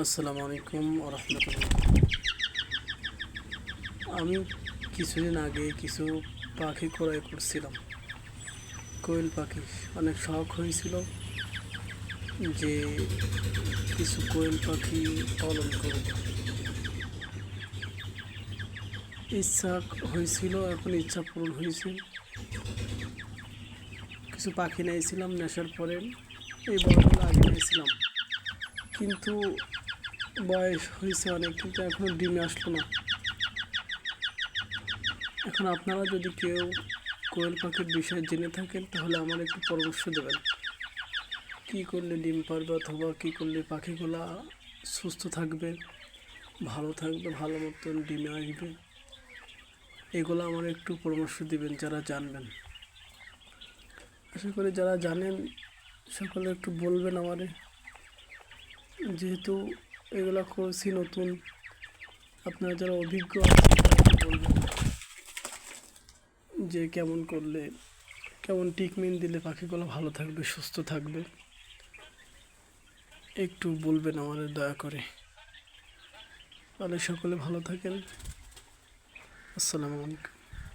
আসসালামু আলাইকুম রহমতুল্লাহ। আমি কিছুদিন আগে কিছু পাখি ক্রয় করছিলাম। কোয়েল পাখি অনেক শখ হয়েছিল যে কিছু কোয়েল পাখি পালন করব। ইচ্ছা হয়েছিল, এখন ইচ্ছা পূরণ হয়েছে। কিছু পাখি নিয়েছিলাম, নেশার পরে এই বড়গুলো আগে নিয়েছিলাম, কিন্তু বয়স হয়েছে অনেক, কিন্তু এখনও ডিমে আসলো না। এখন আপনারা যদি কেউ কোয়েল পাখির বিষয়ে জেনে থাকেন তাহলে আমার একটু পরামর্শ দেবেন। কি করলে ডিম পারবে, অথবা কি করলে পাখিগুলা সুস্থ থাকবে, ভালো থাকবে, ভালো মতন ডিমে আসবে, এগুলো আমার একটু পরামর্শ দিবেন যারা জানবেন। আশা করি যারা জানেন সকলে একটু বলবেন আমারে, যেহেতু এগুলা করছি নতুন। আপনারা যারা অভিজ্ঞ আছেন তারা একটু বলবেন যে কেমন করলে, কেমন ট্রিটমেন্ট দিলে পাখিগুলো ভালো থাকবে, সুস্থ থাকবে, একটু বলবেন আমাদের দয়া করে। তাহলে সকলে ভালো থাকেন। আসসালামু আলাইকুম।